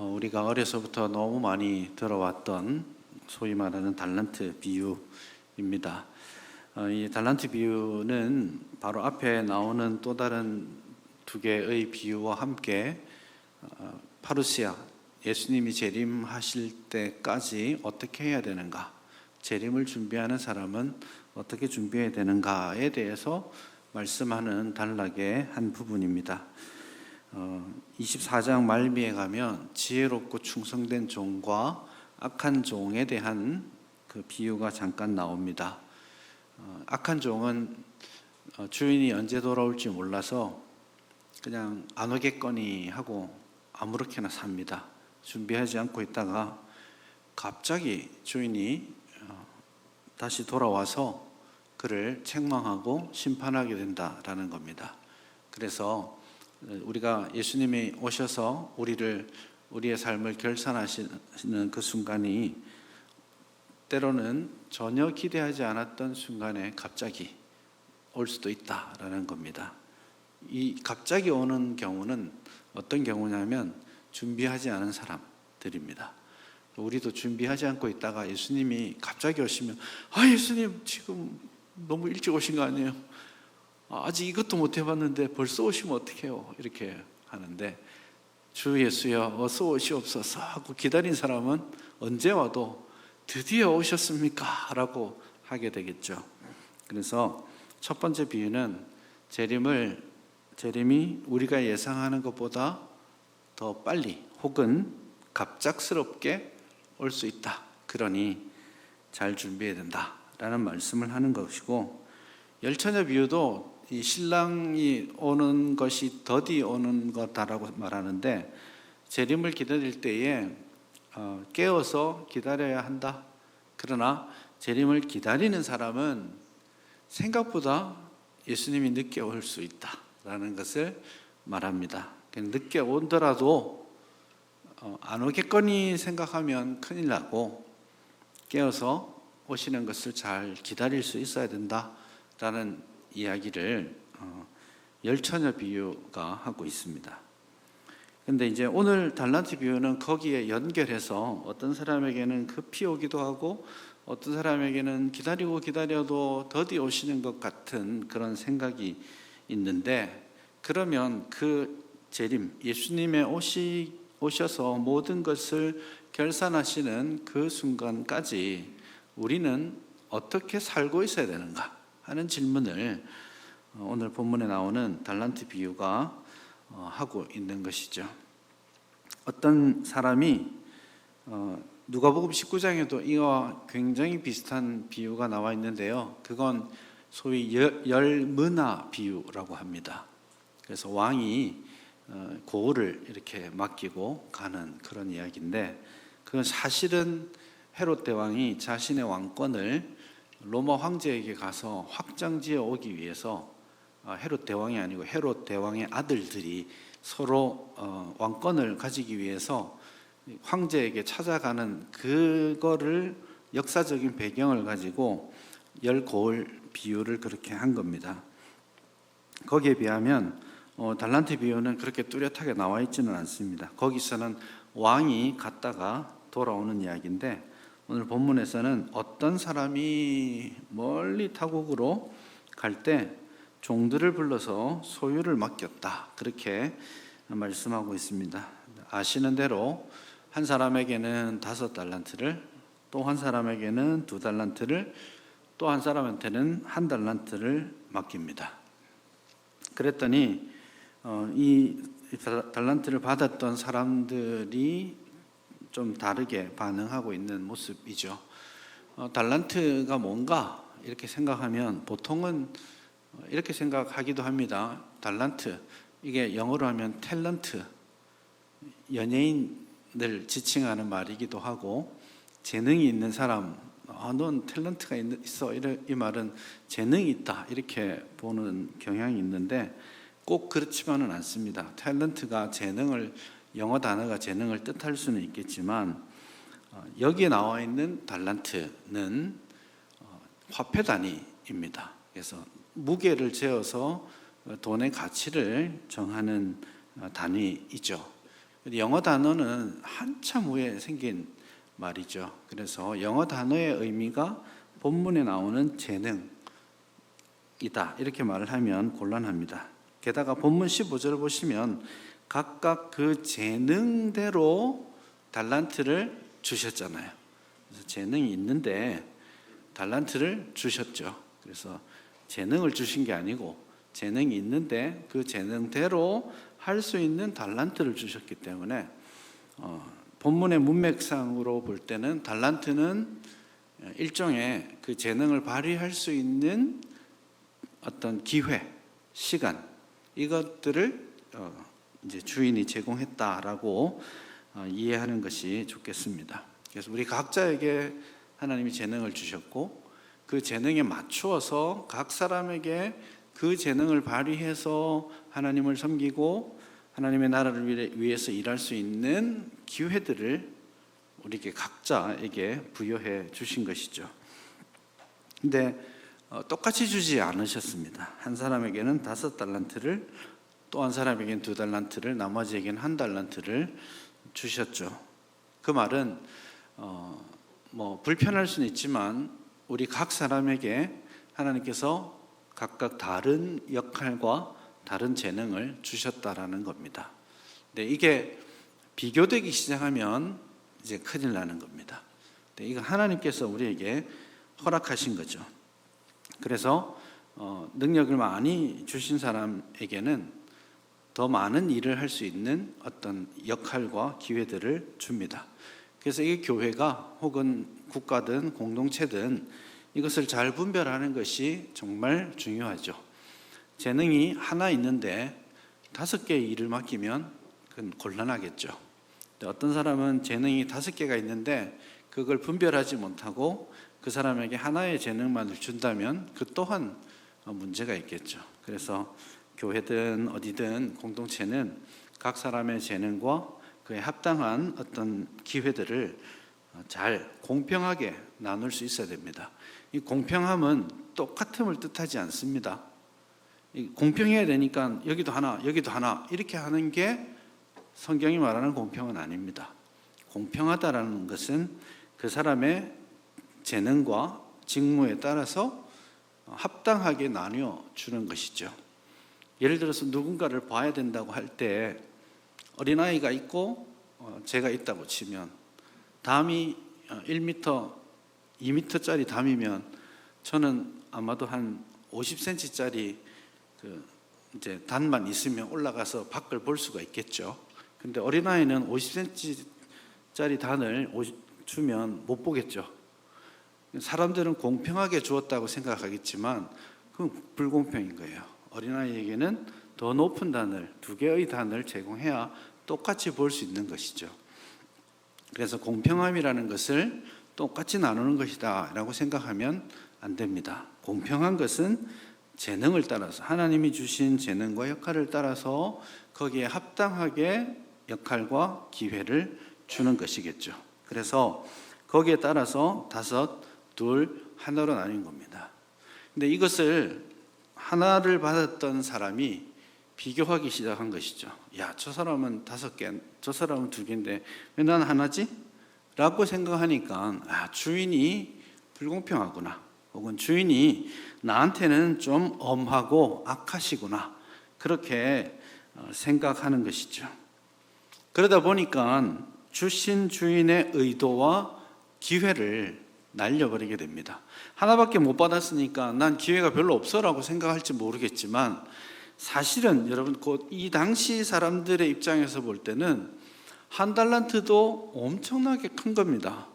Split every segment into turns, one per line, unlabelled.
우리가 어려서부터 너무 많이 들어왔던 소위 말하는 달란트 비유입니다. 이 달란트 비유는 바로 앞에 나오는 또 다른 두 개의 비유와 함께 파루시아, 예수님이 재림하실 때까지 어떻게 해야 되는가, 재림을 준비하는 사람은 어떻게 준비해야 되는가에 대해서 말씀하는 단락의 한 부분입니다. 24장 말미에 가면 지혜롭고 충성된 종과 악한 종에 대한 그 비유가 잠깐 나옵니다. 악한 종은 주인이 언제 돌아올지 몰라서 그냥 안 오겠거니 하고 아무렇게나 삽니다. 준비하지 않고 있다가 갑자기 주인이 다시 돌아와서 그를 책망하고 심판하게 된다라는 겁니다. 그래서 우리가 예수님이 오셔서 우리의 삶을 결산하시는 그 순간이 때로는 전혀 기대하지 않았던 순간에 갑자기 올 수도 있다라는 겁니다. 이 갑자기 오는 경우는 어떤 경우냐면 준비하지 않은 사람들입니다. 우리도 준비하지 않고 있다가 예수님이 갑자기 오시면 예수님 지금 너무 일찍 오신 거 아니에요? 아직 이것도 못 해봤는데 벌써 오시면 어떡해요? 이렇게 하는데 주 예수여 어서 오시옵소서 하고 기다린 사람은 언제 와도 드디어 오셨습니까? 라고 하게 되겠죠. 그래서 첫 번째 비유는 재림이 우리가 예상하는 것보다 더 빨리 혹은 갑작스럽게 올 수 있다. 그러니 잘 준비해야 된다 라는 말씀을 하는 것이고, 열처녀 비유도 이 신랑이 오는 것이 더디 오는 것다라고 말하는데, 재림을 기다릴 때에 깨어서 기다려야 한다. 그러나 재림을 기다리는 사람은 생각보다 예수님이 늦게 올 수 있다라는 것을 말합니다. 늦게 오더라도 안 오겠거니 생각하면 큰일 나고, 깨어서 오시는 것을 잘 기다릴 수 있어야 된다라는 이야기를 열처녀 비유가 하고 있습니다. 근데 이제 오늘 달란트 비유는 거기에 연결해서 어떤 사람에게는 급히 오기도 하고 어떤 사람에게는 기다려도 더디 오시는 것 같은 그런 생각이 있는데, 그러면 그 재림, 예수님의 오셔서 모든 것을 결산하시는 그 순간까지 우리는 어떻게 살고 있어야 되는가 하는 질문을 오늘 본문에 나오는 달란트 비유가 하고 있는 것이죠. 어떤 사람이 누가복음 19장에도 이와 굉장히 비슷한 비유가 나와 있는데요. 그건 소위 열문화 비유라고 합니다. 그래서 왕이 고을을 이렇게 맡기고 가는 그런 이야기인데, 그건 사실은 헤롯 대왕이 자신의 왕권을 로마 황제에게 가서 확장지어 오기 위해서, 헤롯 대왕이 아니고 헤롯 대왕의 아들들이 서로 왕권을 가지기 위해서 황제에게 찾아가는 그거를 역사적인 배경을 가지고 열 고을 비유를 그렇게 한 겁니다. 거기에 비하면 달란트 비유는 그렇게 뚜렷하게 나와 있지는 않습니다. 거기서는 왕이 갔다가 돌아오는 이야기인데, 오늘 본문에서는 어떤 사람이 멀리 타국으로 갈 때 종들을 불러서 소유를 맡겼다, 그렇게 말씀하고 있습니다. 아시는 대로 한 사람에게는 5달란트를, 또 한 사람에게는 2달란트를, 또 한 사람한테는 1달란트를 맡깁니다. 그랬더니 이 달란트를 받았던 사람들이 좀 다르게 반응하고 있는 모습이죠. 달란트가 뭔가 이렇게 생각하면 보통은 이렇게 생각하기도 합니다. 달란트, 이게 영어로 하면 탤런트, 연예인을 지칭하는 말이기도 하고, 재능이 있는 사람, 넌 탤런트가 있어, 이 말은 재능이 있다 이렇게 보는 경향이 있는데 꼭 그렇지만은 않습니다. 탤런트가 영어 단어가 재능을 뜻할 수는 있겠지만, 여기에 나와 있는 달란트는 화폐 단위입니다. 그래서 무게를 재어서 돈의 가치를 정하는 단위이죠. 영어 단어는 한참 후에 생긴 말이죠. 그래서 영어 단어의 의미가 본문에 나오는 재능이다 이렇게 말을 하면 곤란합니다. 게다가 본문 15절을 보시면 각각 그 재능대로 달란트를 주셨잖아요. 그래서 재능이 있는데 달란트를 주셨죠. 그래서 재능을 주신 게 아니고 재능이 있는데 그 재능대로 할 수 있는 달란트를 주셨기 때문에 본문의 문맥상으로 볼 때는 달란트는 일종의 그 재능을 발휘할 수 있는 어떤 기회, 시간 이것들을 이제 주인이 제공했다라고 이해하는 것이 좋겠습니다. 그래서 우리 각자에게 하나님이 재능을 주셨고 그 재능에 맞추어서 각 사람에게 그 재능을 발휘해서 하나님을 섬기고 하나님의 나라를 위해서 일할 수 있는 기회들을 우리에게 각자에게 부여해 주신 것이죠. 근데 똑같이 주지 않으셨습니다. 한 사람에게는 5달란트를 또 한 사람에게는 2달란트를 나머지에게는 1달란트를 주셨죠. 그 말은 불편할 수는 있지만 우리 각 사람에게 하나님께서 각각 다른 역할과 다른 재능을 주셨다라는 겁니다. 근데 이게 비교되기 시작하면 이제 큰일 나는 겁니다. 근데 이거 하나님께서 우리에게 허락하신 거죠. 그래서 능력을 많이 주신 사람에게는 더 많은 일을 할 수 있는 어떤 역할과 기회들을 줍니다. 그래서 이게 교회가 혹은 국가든 공동체든 이것을 잘 분별하는 것이 정말 중요하죠. 재능이 하나 있는데 5개의 일을 맡기면 그건 곤란하겠죠. 어떤 사람은 재능이 5개가 있는데 그걸 분별하지 못하고 그 사람에게 하나의 재능만을 준다면 그 또한 문제가 있겠죠. 그래서 교회든 어디든 공동체는 각 사람의 재능과 그에 합당한 어떤 기회들을 잘 공평하게 나눌 수 있어야 됩니다. 이 공평함은 똑같음을 뜻하지 않습니다. 공평해야 되니까 여기도 하나, 여기도 하나 이렇게 하는 게 성경이 말하는 공평은 아닙니다. 공평하다라는 것은 그 사람의 재능과 직무에 따라서 합당하게 나뉘어 주는 것이죠. 예를 들어서 누군가를 봐야 된다고 할 때 어린아이가 있고 제가 있다고 치면 담이 1m, 2m짜리 담이면 저는 아마도 한 50cm짜리 이제 단만 있으면 올라가서 밖을 볼 수가 있겠죠. 근데 어린아이는 50cm짜리 단을 주면 못 보겠죠. 사람들은 공평하게 주었다고 생각하겠지만 그건 불공평인 거예요. 어린아이에게는 더 높은 단을, 2개의 단을 제공해야 똑같이 볼 수 있는 것이죠. 그래서 공평함이라는 것을 똑같이 나누는 것이다 라고 생각하면 안 됩니다. 공평한 것은 재능을 따라서 하나님이 주신 재능과 역할을 따라서 거기에 합당하게 역할과 기회를 주는 것이겠죠. 그래서 거기에 따라서 5, 2, 하나로 나뉜 겁니다. 근데 이것을 하나를 받았던 사람이 비교하기 시작한 것이죠. 야, 저 사람은 5개, 저 사람은 2개인데 왜 난 하나지? 라고 생각하니까 주인이 불공평하구나. 혹은 주인이 나한테는 좀 엄하고 악하시구나. 그렇게 생각하는 것이죠. 그러다 보니까 주신 주인의 의도와 기회를 날려버리게 됩니다. 하나밖에 못 받았으니까 난 기회가 별로 없어라고 생각할지 모르겠지만 사실은 여러분 곧 이 당시 사람들의 입장에서 볼 때는 1달란트도 엄청나게 큰 겁니다.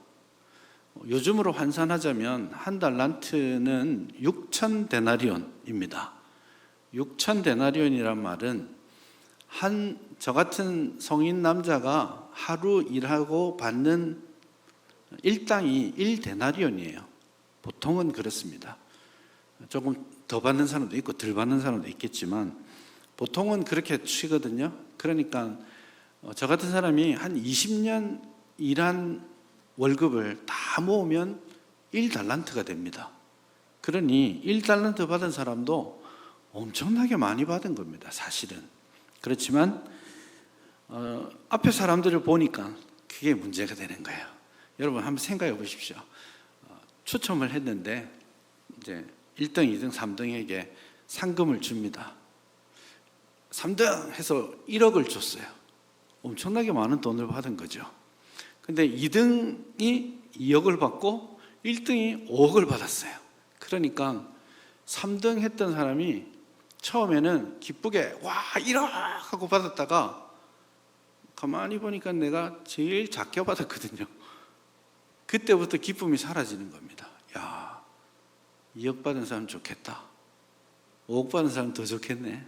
요즘으로 환산하자면 1달란트는 6,000데나리온입니다. 6,000데나리온이란 말은 저 같은 성인 남자가 하루 일하고 받는 일당이 1데나리온이에요. 보통은 그렇습니다. 조금 더 받는 사람도 있고 덜 받는 사람도 있겠지만 보통은 그렇게 치거든요. 그러니까 저 같은 사람이 한 20년 일한 월급을 다 모으면 1달란트가 됩니다. 그러니 1달란트 받은 사람도 엄청나게 많이 받은 겁니다. 사실은. 그렇지만 앞에 사람들을 보니까 그게 문제가 되는 거예요. 여러분 한번 생각해 보십시오. 추첨을 했는데 이제 1등, 2등, 3등에게 상금을 줍니다. 3등 해서 1억을 줬어요. 엄청나게 많은 돈을 받은 거죠. 근데 2등이 2억을 받고 1등이 5억을 받았어요. 그러니까 3등 했던 사람이 처음에는 기쁘게 와 1억 하고 받았다가 가만히 보니까 내가 제일 작게 받았거든요. 그때부터 기쁨이 사라지는 겁니다. 야, 2억 받은 사람 좋겠다. 5억 받은 사람 더 좋겠네.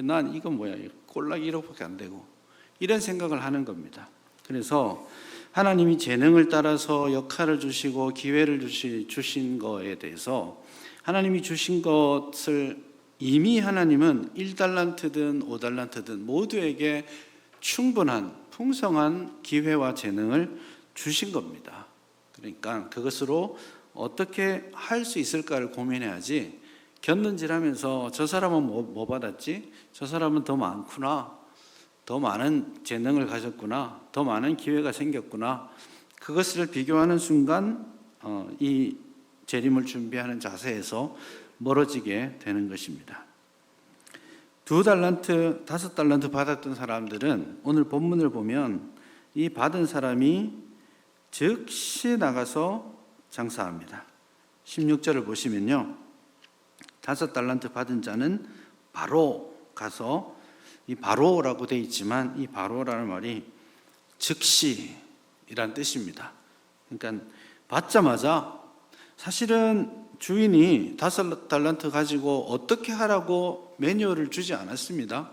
난 이건 뭐야, 꼴랑 1억밖에 안 되고, 이런 생각을 하는 겁니다. 그래서 하나님이 재능을 따라서 역할을 주시고 기회를 주신 거에 대해서 하나님이 주신 것을 이미 하나님은 1달란트든 5달란트든 모두에게 충분한 풍성한 기회와 재능을 주신 겁니다. 그러니까 그것으로 어떻게 할 수 있을까를 고민해야지, 곁눈질하면서 저 사람은 뭐 받았지? 저 사람은 더 많구나, 더 많은 재능을 가졌구나, 더 많은 기회가 생겼구나, 그것을 비교하는 순간 이 재림을 준비하는 자세에서 멀어지게 되는 것입니다. 2달란트, 5달란트 받았던 사람들은 오늘 본문을 보면 이 받은 사람이 즉시 나가서 장사합니다. 16절을 보시면요, 5달란트 받은 자는 바로 가서, 이 바로라고 되어 있지만 이 바로라는 말이 즉시이란 뜻입니다. 그러니까 받자마자, 사실은 주인이 5달란트 가지고 어떻게 하라고 매뉴얼을 주지 않았습니다.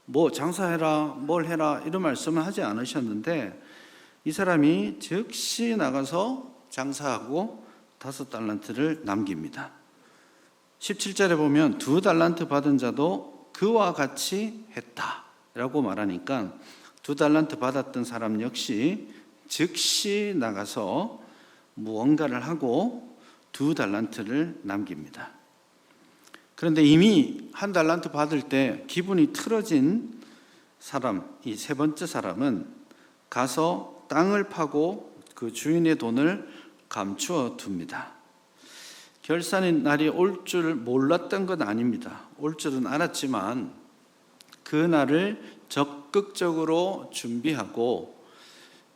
뭐 장사해라, 뭘 해라, 이런 말씀은 하지 않으셨는데 이 사람이 즉시 나가서 장사하고 5달란트를 남깁니다. 17절에 보면 2달란트 받은 자도 그와 같이 했다라고 말하니까 2달란트 받았던 사람 역시 즉시 나가서 무언가를 하고 2달란트를 남깁니다. 그런데 이미 1달란트 받을 때 기분이 틀어진 사람, 이 세 번째 사람은 가서 땅을 파고 그 주인의 돈을 감추어 둡니다. 결산의 날이 올 줄 몰랐던 건 아닙니다. 올 줄은 알았지만 그 날을 적극적으로 준비하고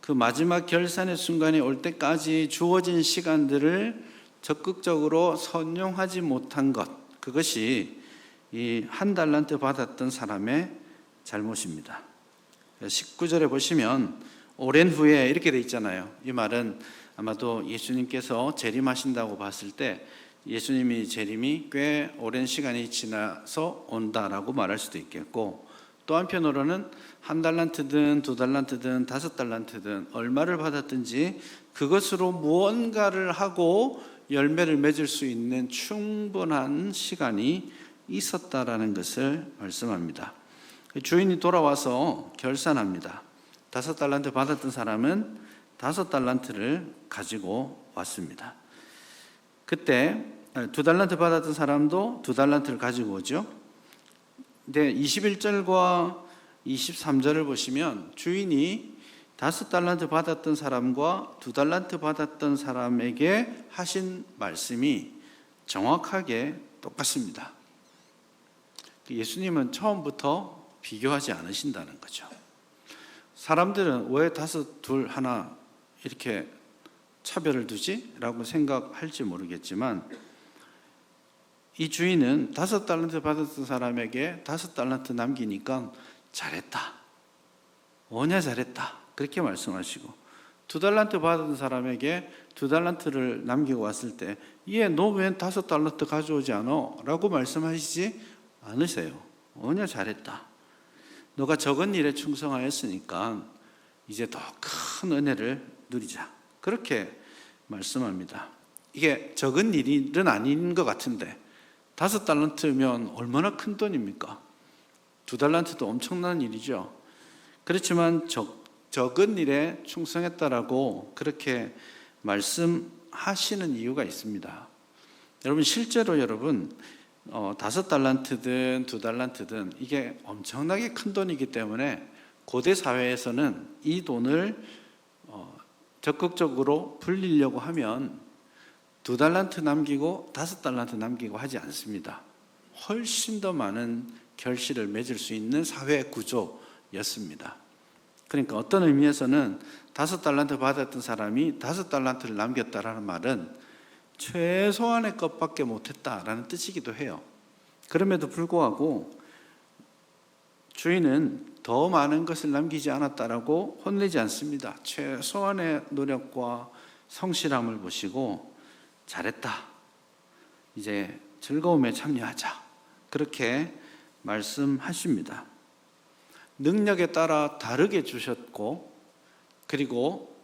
그 마지막 결산의 순간이 올 때까지 주어진 시간들을 적극적으로 선용하지 못한 것, 그것이 이 1달란트 받았던 사람의 잘못입니다. 19절에 보시면 오랜 후에 이렇게 돼 있잖아요. 이 말은 아마도 예수님께서 재림하신다고 봤을 때 예수님이 재림이 꽤 오랜 시간이 지나서 온다라고 말할 수도 있겠고, 또 한편으로는 1달란트든 2달란트든 5달란트든 얼마를 받았든지 그것으로 무언가를 하고 열매를 맺을 수 있는 충분한 시간이 있었다라는 것을 말씀합니다. 주인이 돌아와서 결산합니다. 5달란트 받았던 사람은 5달란트를 가지고 왔습니다. 그때 2달란트 받았던 사람도 2달란트를 가지고 오죠. 근데 21절과 23절을 보시면 주인이 5달란트 받았던 사람과 2달란트 받았던 사람에게 하신 말씀이 정확하게 똑같습니다. 예수님은 처음부터 비교하지 않으신다는 거죠. 사람들은 왜 5, 2, 1 이렇게 차별을 두지? 라고 생각할지 모르겠지만 이 주인은 5달란트 받았던 사람에게 5달란트 남기니까 잘했다, 뭐냐 잘했다, 그렇게 말씀하시고 2달란트 받은 사람에게 2달란트를 남기고 왔을 때 얘 너 왜 5달란트 가져오지 않아? 라고 말씀하시지 않으세요. 뭐냐 잘했다, 너가 적은 일에 충성하였으니까 이제 더 큰 은혜를 누리자, 그렇게 말씀합니다. 이게 적은 일은 아닌 것 같은데 5달란트면 얼마나 큰 돈입니까? 2달란트도 엄청난 일이죠. 그렇지만 적은 일에 충성했다라고 그렇게 말씀하시는 이유가 있습니다. 여러분 실제로 여러분 5달란트든 2달란트든 이게 엄청나게 큰 돈이기 때문에 고대 사회에서는 이 돈을 적극적으로 불리려고 하면 2달란트 남기고 5달란트 남기고 하지 않습니다. 훨씬 더 많은 결실을 맺을 수 있는 사회 구조였습니다. 그러니까 어떤 의미에서는 5달란트 받았던 사람이 5달란트를 남겼다라는 말은 최소한의 것밖에 못했다라는 뜻이기도 해요. 그럼에도 불구하고 주인은 더 많은 것을 남기지 않았다라고 혼내지 않습니다. 최소한의 노력과 성실함을 보시고 잘했다, 이제 즐거움에 참여하자, 그렇게 말씀하십니다. 능력에 따라 다르게 주셨고, 그리고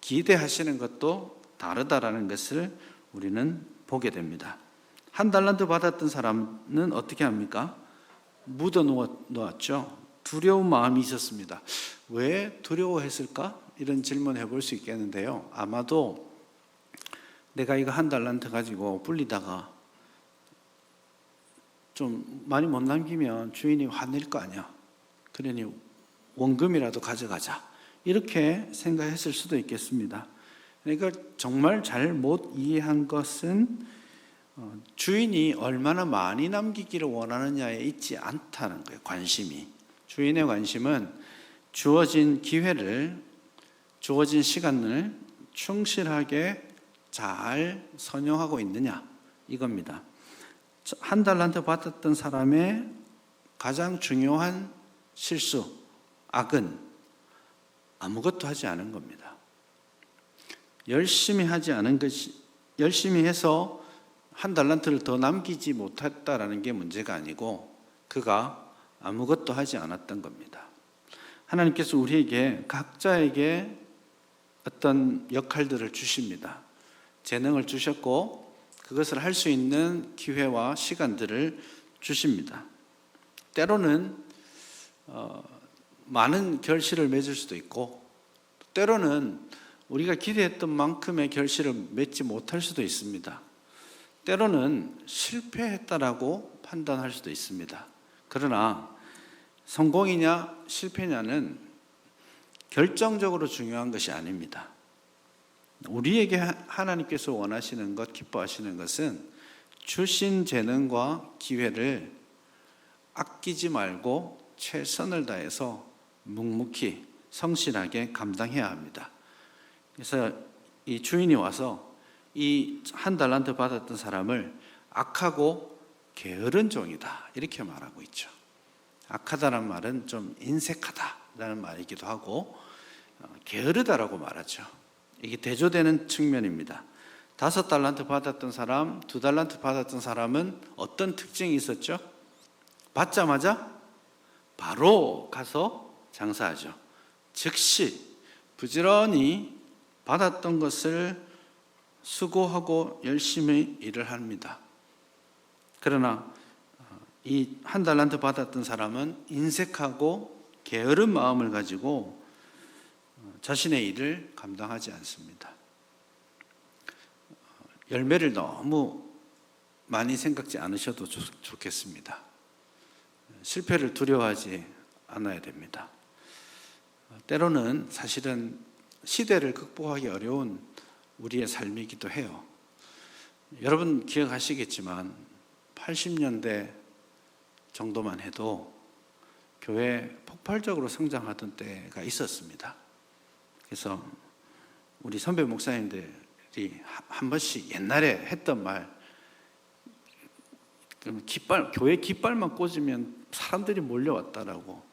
기대하시는 것도 다르다라는 것을 우리는 보게 됩니다. 1달란트 받았던 사람은 어떻게 합니까? 묻어 놓았죠. 두려운 마음이 있었습니다. 왜 두려워했을까? 이런 질문 해볼 수 있겠는데요. 아마도 내가 이거 1달란트 가지고 불리다가 좀 많이 못 남기면 주인이 화낼 거 아니야. 그러니 원금이라도 가져가자, 이렇게 생각했을 수도 있겠습니다. 그러니까 정말 잘 못 이해한 것은 주인이 얼마나 많이 남기기를 원하느냐에 있지 않다는 거예요. 관심이, 주인의 관심은 주어진 기회를, 주어진 시간을 충실하게 잘 선용하고 있느냐, 이겁니다. 1달란트 받았던 사람의 가장 중요한 실수, 악은 아무것도 하지 않은 겁니다. 열심히 하지 않은 것이, 열심히 해서 1달란트를 더 남기지 못했다라는 게 문제가 아니고 그가 아무것도 하지 않았던 겁니다. 하나님께서 우리에게 각자에게 어떤 역할들을 주십니다. 재능을 주셨고 그것을 할 수 있는 기회와 시간들을 주십니다. 때로는 많은 결실을 맺을 수도 있고, 때로는 우리가 기대했던 만큼의 결실을 맺지 못할 수도 있습니다. 때로는 실패했다라고 판단할 수도 있습니다. 그러나 성공이냐 실패냐는 결정적으로 중요한 것이 아닙니다. 우리에게 하나님께서 원하시는 것, 기뻐하시는 것은 주신 재능과 기회를 아끼지 말고 최선을 다해서 묵묵히 성실하게 감당해야 합니다. 그래서 이 주인이 와서 이 1달란트 받았던 사람을 악하고 게으른 종이다, 이렇게 말하고 있죠. 악하다는 말은 좀 인색하다라는 말이기도 하고 게으르다라고 말하죠. 이게 대조되는 측면입니다. 5달란트 받았던 사람, 2달란트 받았던 사람은 어떤 특징이 있었죠? 받자마자 바로 가서 장사하죠. 즉시 부지런히 받았던 것을 수고하고 열심히 일을 합니다. 그러나 이 1달란트 받았던 사람은 인색하고 게으른 마음을 가지고 자신의 일을 감당하지 않습니다. 열매를 너무 많이 생각지 않으셔도 좋겠습니다. 실패를 두려워하지 않아야 됩니다. 때로는 사실은 시대를 극복하기 어려운 우리의 삶이기도 해요. 여러분 기억하시겠지만 80년대 정도만 해도 교회 폭발적으로 성장하던 때가 있었습니다. 그래서 우리 선배 목사님들이 한 번씩 옛날에 했던 말, 교회 깃발만 꽂으면 사람들이 몰려왔다라고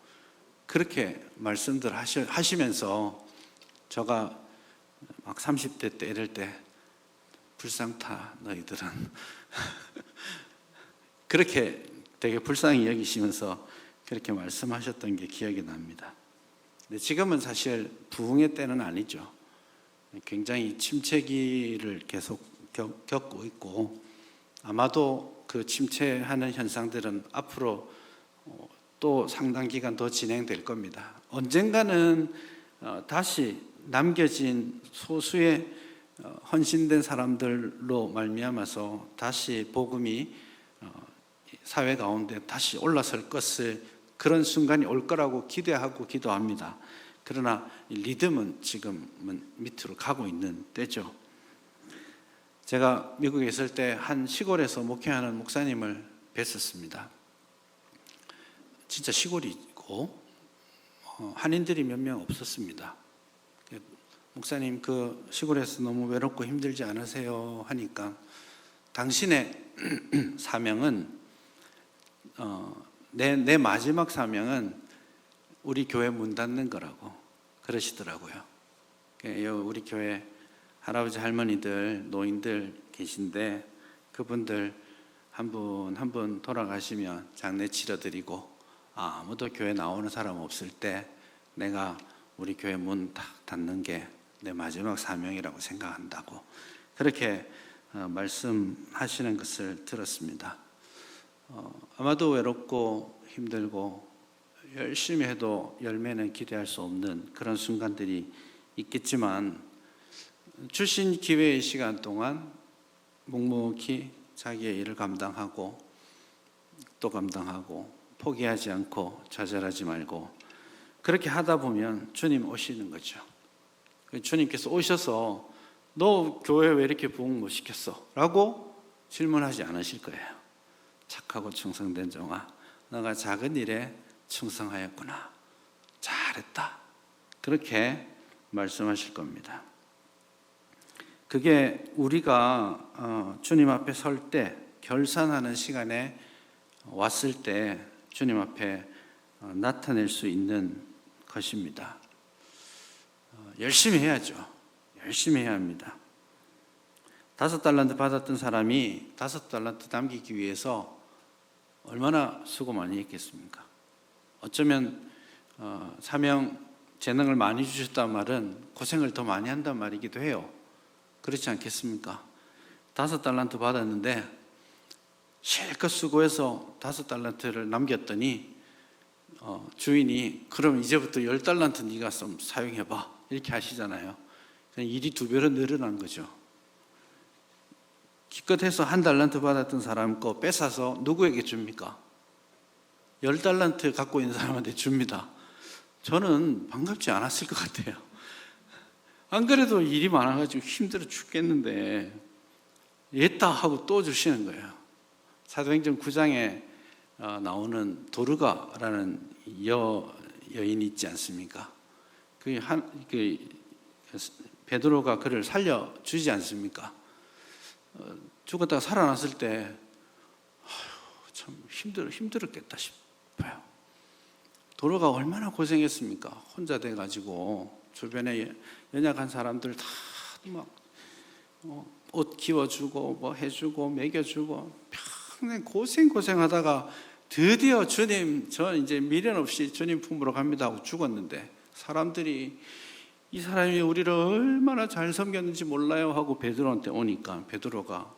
그렇게 말씀들 하시면서 제가 막 30대 때 이럴 때 불쌍타 너희들은 그렇게 되게 불쌍히 여기시면서 그렇게 말씀하셨던 게 기억이 납니다. 근데 지금은 사실 부흥의 때는 아니죠. 굉장히 침체기를 계속 겪고 있고 아마도 그 침체하는 현상들은 앞으로 또 상당 기간 더 진행될 겁니다. 언젠가는 다시 남겨진 소수의 헌신된 사람들로 말미암아서 다시 복음이 사회 가운데 다시 올라설 것을 그런 순간이 올 거라고 기대하고 기도합니다. 그러나 리듬은 지금은 밑으로 가고 있는 때죠. 제가 미국에 있을 때 한 시골에서 목회하는 목사님을 뵀었습니다. 진짜 시골이고 한인들이 몇 명 없었습니다. 목사님, 그 시골에서 너무 외롭고 힘들지 않으세요? 하니까 당신의 사명은 내 마지막 사명은 우리 교회 문 닫는 거라고 그러시더라고요. 우리 교회 할아버지 할머니들 노인들 계신데 그분들 한 분 한 분 돌아가시면 장례 치러드리고 아무도 교회 나오는 사람 없을 때 내가 우리 교회 문 딱 닫는 게 내 마지막 사명이라고 생각한다고 그렇게 말씀하시는 것을 들었습니다. 아마도 외롭고 힘들고 열심히 해도 열매는 기대할 수 없는 그런 순간들이 있겠지만 주신 기회의 시간 동안 묵묵히 자기의 일을 감당하고 또 감당하고 포기하지 않고 좌절하지 말고 그렇게 하다 보면 주님 오시는 거죠. 주님께서 오셔서 너 교회 왜 이렇게 부흥 못 시켰어? 라고 질문하지 않으실 거예요. 착하고 충성된 종아, 너가 작은 일에 충성하였구나. 잘했다. 그렇게 말씀하실 겁니다. 그게 우리가 주님 앞에 설 때 결산하는 시간에 왔을 때 주님 앞에 나타낼 수 있는 것입니다. 열심히 해야죠. 열심히 해야 합니다. 5달란트 받았던 사람이 5달란트 남기기 위해서 얼마나 수고 많이 했겠습니까? 어쩌면 사명 재능을 많이 주셨단 말은 고생을 더 많이 한단 말이기도 해요. 그렇지 않겠습니까? 5달란트 받았는데 실컷 수고해서 5달란트를 남겼더니 주인이 그럼 이제부터 10달란트 네가 좀 사용해봐 이렇게 하시잖아요. 일이 2배로 늘어난 거죠. 기껏해서 1달란트 받았던 사람 거 뺏어서 누구에게 줍니까? 10달란트 갖고 있는 사람한테 줍니다. 저는 반갑지 않았을 것 같아요. 안 그래도 일이 많아가지고 힘들어 죽겠는데 옛다 하고 또 주시는 거예요. 사도행전 9장에 나오는 도르가라는 여인이 있지 않습니까? 베드로가 그를 살려주지 않습니까? 죽었다가 살아났을 때 참 힘들었겠다 싶어요. 도르가 얼마나 고생했습니까? 혼자 돼가지고 주변에 연약한 사람들 다 막 옷 기워주고 뭐 해주고 먹여주고 평생 고생하다가 드디어 주님 저 이제 미련 없이 주님 품으로 갑니다 하고 죽었는데 사람들이 이 사람이 우리를 얼마나 잘 섬겼는지 몰라요 하고 베드로한테 오니까 베드로가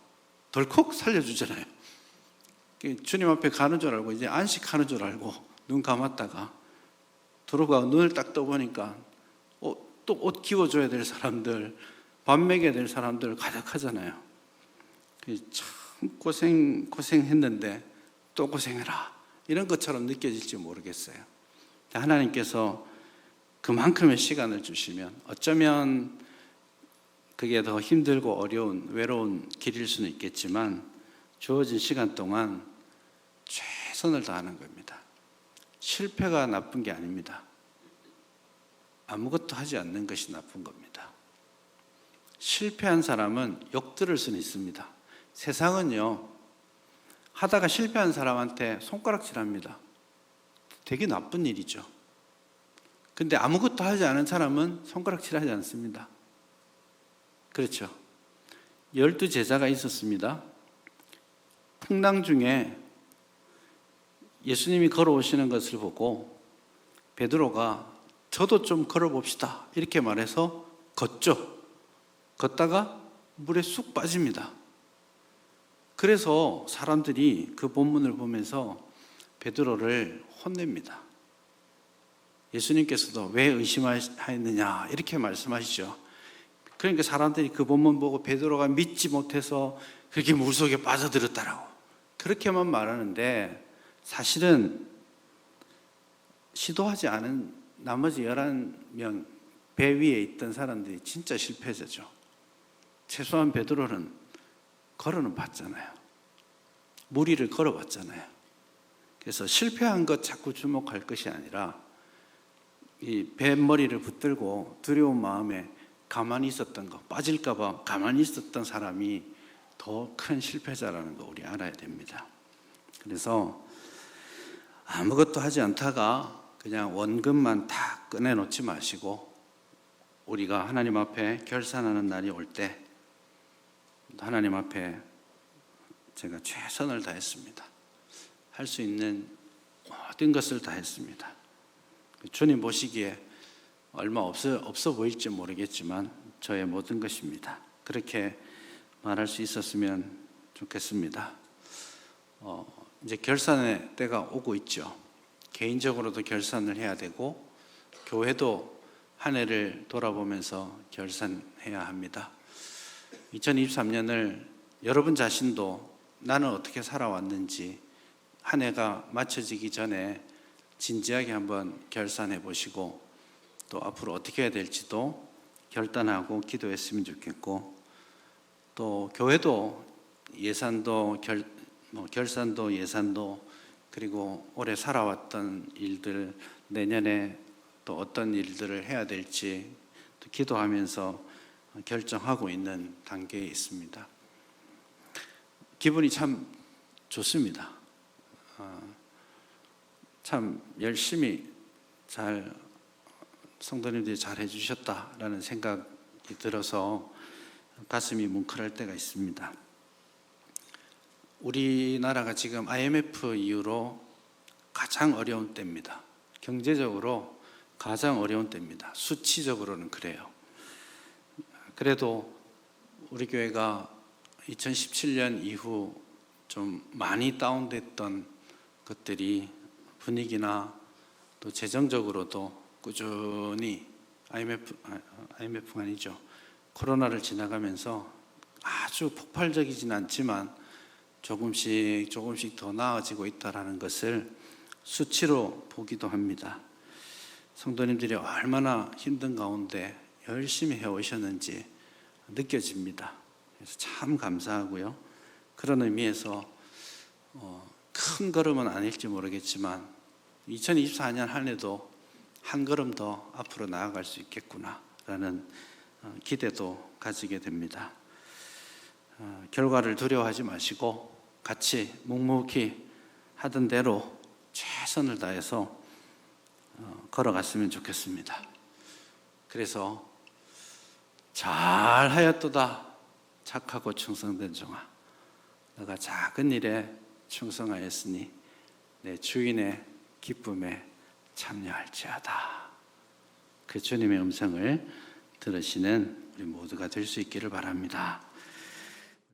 덜컥 살려주잖아요. 주님 앞에 가는 줄 알고 이제 안식하는 줄 알고 눈 감았다가 도로가 눈을 딱 떠보니까 또 옷 기워줘야 될 사람들 밥 먹여야 될 사람들 가득하잖아요. 참 고생했는데 또 고생해라 이런 것처럼 느껴질지 모르겠어요. 하나님께서 그만큼의 시간을 주시면 어쩌면 그게 더 힘들고 어려운 외로운 길일 수는 있겠지만 주어진 시간 동안 최선을 다하는 겁니다. 실패가 나쁜 게 아닙니다. 아무것도 하지 않는 것이 나쁜 겁니다. 실패한 사람은 욕 들을 수는 있습니다. 세상은요 하다가 실패한 사람한테 손가락질합니다. 되게 나쁜 일이죠. 근데 아무것도 하지 않은 사람은 손가락질하지 않습니다. 그렇죠. 12제자가 있었습니다. 풍랑 중에 예수님이 걸어오시는 것을 보고 베드로가 저도 좀 걸어봅시다 이렇게 말해서 걷죠. 걷다가 물에 쑥 빠집니다. 그래서 사람들이 그 본문을 보면서 베드로를 혼냅니다. 예수님께서도 왜 의심하였느냐 이렇게 말씀하시죠. 그러니까 사람들이 그 본문 보고 베드로가 믿지 못해서 그렇게 물속에 빠져들었다라고 그렇게만 말하는데 사실은 시도하지 않은 나머지 11명 배 위에 있던 사람들이 진짜 실패자죠. 최소한 베드로는 걸어는 봤잖아요. 무리를 걸어봤잖아요. 그래서 실패한 것 자꾸 주목할 것이 아니라 이 뱃머리를 붙들고 두려운 마음에 가만히 있었던 거, 빠질까 봐 가만히 있었던 사람이 더 큰 실패자라는 거 우리 알아야 됩니다. 그래서 아무것도 하지 않다가 그냥 원금만 다 꺼내놓지 마시고 우리가 하나님 앞에 결산하는 날이 올 때 하나님 앞에 제가 최선을 다했습니다. 할 수 있는 모든 것을 다했습니다. 주님 보시기에 얼마 없어 보일지 모르겠지만 저의 모든 것입니다. 그렇게 말할 수 있었으면 좋겠습니다. 이제 결산의 때가 오고 있죠. 개인적으로도 결산을 해야 되고 교회도 한 해를 돌아보면서 결산해야 합니다. 2023년을 여러분 자신도 나는 어떻게 살아왔는지 한 해가 마쳐지기 전에 진지하게 한번 결산해 보시고 또 앞으로 어떻게 해야 될지도 결단하고 기도했으면 좋겠고 또 교회도 예산도 결산도 예산도 그리고 올해 살아왔던 일들 내년에 또 어떤 일들을 해야 될지 또 기도하면서 결정하고 있는 단계에 있습니다. 기분이 참 좋습니다. 참 열심히 성도님들이 잘 해주셨다라는 생각이 들어서 가슴이 뭉클할 때가 있습니다. 우리나라가 지금 IMF 이후로 가장 어려운 때입니다. 경제적으로 가장 어려운 때입니다. 수치적으로는 그래요. 그래도 우리 교회가 2017년 이후 좀 많이 다운됐던 것들이 분위기나 또 재정적으로도 꾸준히 IMF가 아니죠. 코로나를 지나가면서 아주 폭발적이진 않지만 조금씩 더 나아지고 있다는 것을 수치로 보기도 합니다. 성도님들이 얼마나 힘든 가운데 열심히 해오셨는지 느껴집니다. 그래서 참 감사하고요. 그런 의미에서 큰 걸음은 아닐지 모르겠지만 2024년 한 해도 한 걸음 더 앞으로 나아갈 수 있겠구나라는 기대도 가지게 됩니다. 결과를 두려워하지 마시고 같이 묵묵히 하던 대로 최선을 다해서 걸어갔으면 좋겠습니다. 그래서 잘하였도다 착하고 충성된 종아, 너가 작은 일에 충성하였으니 내 주인의 기쁨에 참여할지어다. 그 주님의 음성을 들으시는 우리 모두가 될 수 있기를 바랍니다.